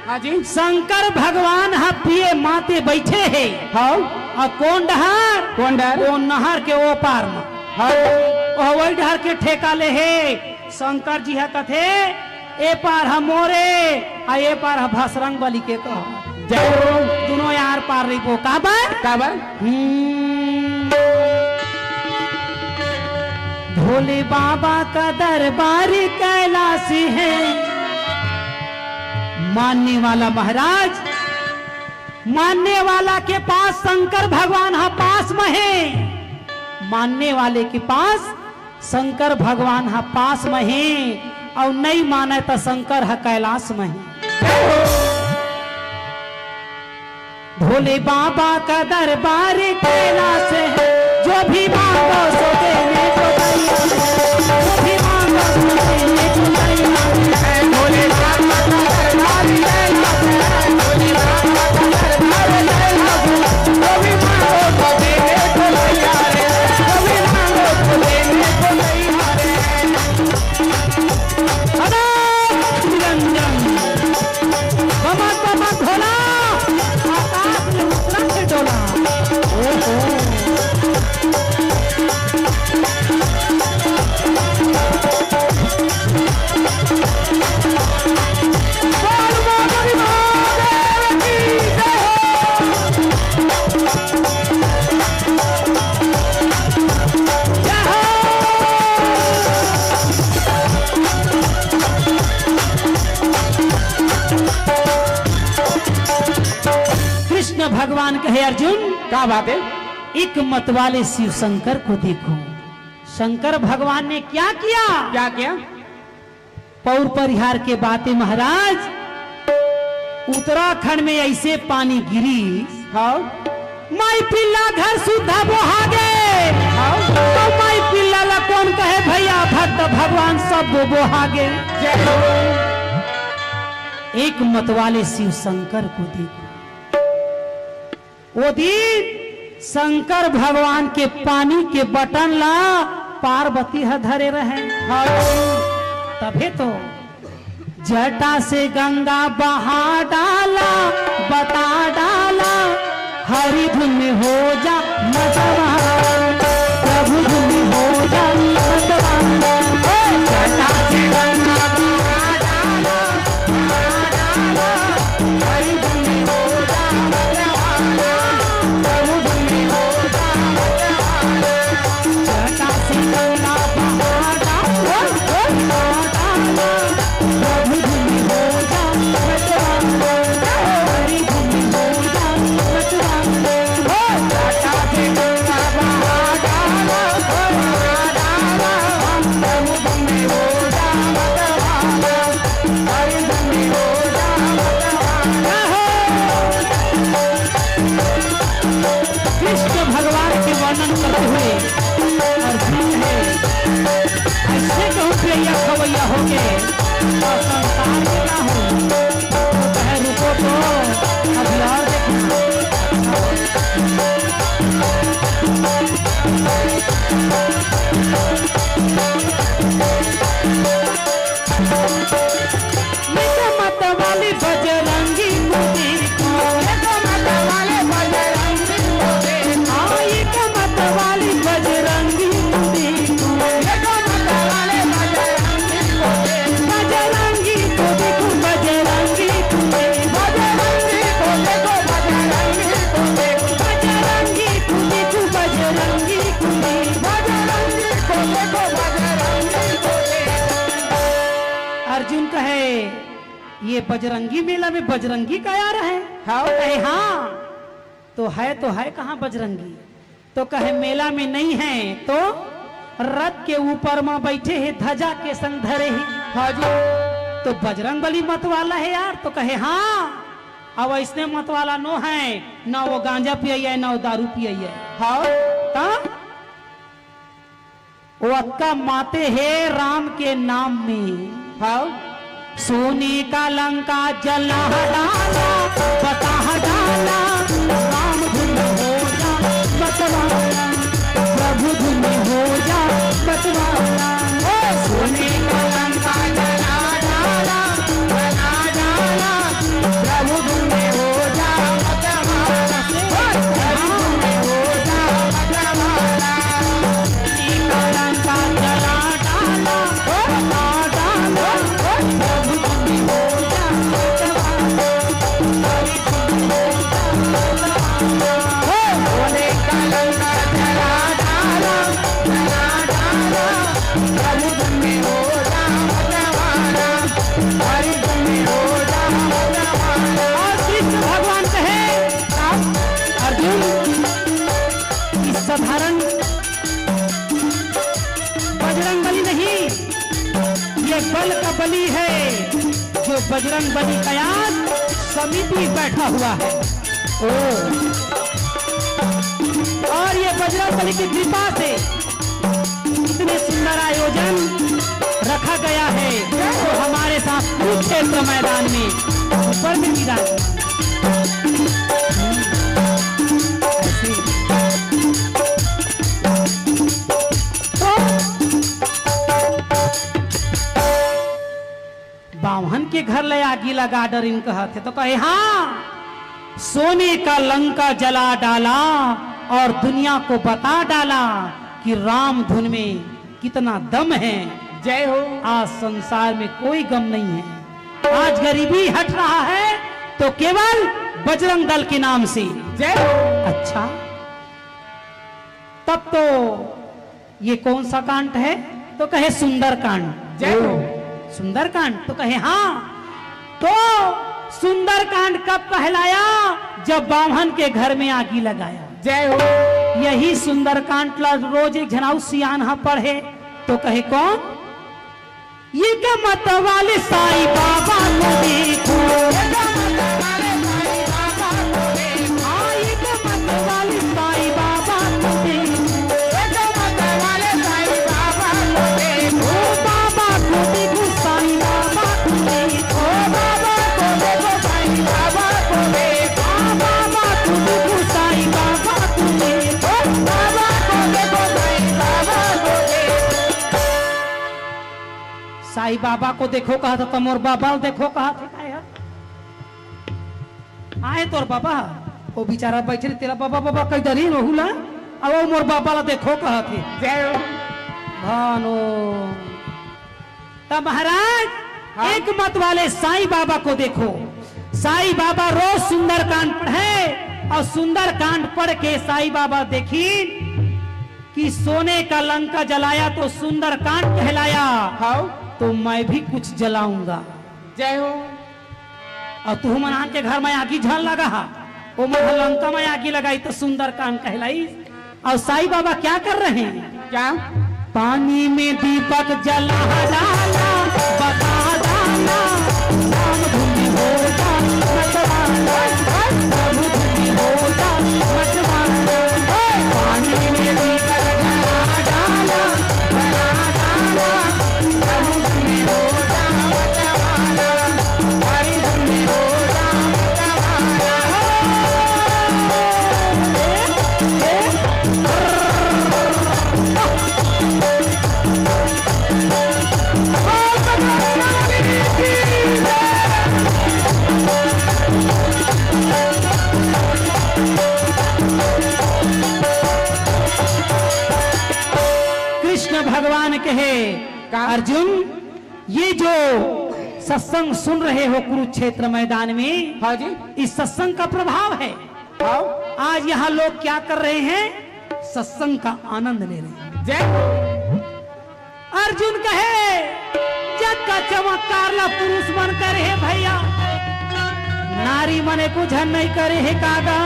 हाँ जी। शंकर भगवान हा पिए माते बैठे है। हाँ। और कौन डहर? कौन डहर? वो नहर के ओ पार में। हाँ। वही डहर के ठेका ले है। शंकर जी है कथे ए पार हम मोरे आ ए पार हम भसरंग बलि के कहो। दोनों यार पार रही को का बा? भोले बाबा का दरबार कैलाशी है। मानने वाला महाराज, मानने वाला के पास शंकर भगवान हा पास में है। मानने वाले के पास शंकर भगवान हा पास में है और नहीं माने तो शंकर हा कैलाश में है। भोले बाबा का दरबार कैलाश है। जो भी मांगो सो देने को तैयार है। जो भी मांगो सो देने को तैयार है। भोले बाबा का दरबार कैलाश है। भोले बाबा का दरबार कैलाश है। जो भी मांगो सो देने को तैयार है। जो भी मांगो सो देने को तैयार है। निरंजन बमा बमा भोला आकाश में उतरा से डोला। ओहो कृष्ण भगवान कहे अर्जुन क्या बात है? एक मत वाले शिव शंकर को देखो। शंकर भगवान ने क्या किया? क्या किया? पौर परिहार के बातें महाराज। उत्तराखंड में ऐसे पानी गिरी। हाँ। माई पिल्ला घर सुधा बोहागे। हाँ। तो माई पिल्ला ला कौन कहे भैया भक्त भगवान सब बोहागे। एक मत वाले शिव शंकर को देखो। वो दिन शंकर भगवान के पानी के बटन ला पार्वती धरे रहे। तभी तो जटा से गंगा बहा डाला, बता डाला हरि धुन में हो जा मतवान। प्रभु धुन में हो जा मतवान। जटा से गंगा बहा डाला, बहा डाला हरि धुन में हो जा मतवान। प्रभु धुन में हो जा मतवान। जटा से गंगा बहा डाला, बहा डाला प्रभु धुन में हो जा मतवान। हरि धुन में हो जा मतवान। जटा से गंगा बहा डाला, बहा डाला प्रभु धुन में हो जा मतवान। हरि धुन में हो जा मतवान। कृष्ण भगवान के वर्णन करते हुए अर्जुन है ऐसे कहूँ प्रिया खवैया हो गए और संसार में ना हो तो कहे रुको तो अभी और देखना। मत वाली बजरंगी मुझे मत वाले बजरंगी मुझे मत वाली बजरंगी मुझे मत वाले बजरंगी मुझे बजरंगी को देखो बजरंगी तुम्हें बजरंगी को देखो बजरंगी तुम्हें बजरंगी को देखो बजरंगी तुम्हें बजरंगी को देखो बजरंगी तुम्हें। अर्जुन कहे ये बजरंगी मेला में बजरंगी का यार है। हाँ कहे हाँ तो है कहाँ बजरंगी? तो कहे मेला में नहीं है तो रथ के ऊपर में बैठे हैं ध्वजा के संग धरे हैं। हाँ जी तो बजरंग बली मत वाला है यार। तो कहे हाँ अब ऐसने मत वाला नो है ना वो गांजा पिया है ना वो दारू पिया है। हाँ वो अक्का माते हैं राम के नाम में। हाँ सोने का लंका जला डाला, बता डाला राम धुन हो जा मतवाला। प्रभु धुन हो जा मतवाला। सोने का लंका जला डाला, बता डाला बजरंग बली कयास समिति बैठा हुआ है। और ये बजरंग बली की कृपा से इतने सुंदर आयोजन रखा गया है तो हमारे साथ कुरुक्षेत्र मैदान में ऊपर में विराजमान बावन के घर ले आगी लगा डर इन कहते तो कहे हाँ सोने का लंका जला डाला और दुनिया को बता डाला कि राम धुन में कितना दम है। जय हो। आज संसार में कोई गम नहीं है। आज गरीबी हट रहा है तो केवल बजरंग दल के नाम से। जय हो। अच्छा तब तो ये कौन सा कांड है तो कहे सुंदर कांड। जय हो। सुंदर कांड तो कहे हाँ तो सुंदर कांड कब कहलाया जब बामन के घर में आगी लगाया। जय हो। यही सुंदर कांड रोज एक झनाऊ सियान पढ़े तो कहे कौन ये क्या मत वाले साईं बाबा को देखो साईं बाबा को देखो कहा था तमोर बाबा देखो कहा थे आए तोर बाबा वो बेचारा बैठे तेरा बाबा बाबा कई दरी रहुला अब वो मोर बाबा ला देखो कहा थे। जय हो। भानो तब महाराज हाँ? एक मत वाले साईं बाबा को देखो। साईं बाबा रोज सुंदर कांड पढ़े और सुंदर कांड पढ़ के साईं बाबा देखी कि सोने का लंका जलाया तो सुंदर कांड कहलाया। हाँ? तो मैं भी कुछ जलाऊंगा। जय हो। और तू मना के घर में आगी झल लगा वो मैं लंका में आगी लगाई तो सुंदर कांड कहलाई। और साईं बाबा क्या कर रहे हैं क्या पानी में दीपक जला डाला बता डाला राम धुनी हो जा मचवाना राम धुनी हो जा मचवाना पानी में दीपक जला डाला बता डाला राम धुनी हो जा मचवाना हरि धुनी हो जा मचवाना। कृष्ण भगवान कहे अर्जुन ये जो सत्संग सुन रहे हो कुरुक्षेत्र मैदान में हाँ जी इस सत्संग का प्रभाव है। हाँ? आज यहाँ लोग क्या कर रहे हैं सत्संग का आनंद ले रहे हैं। जय हो। अर्जुन कहे जग का चमत्कार ला पुरुष बन कर है भैया नारी मने कुछ नहीं करे है कागा।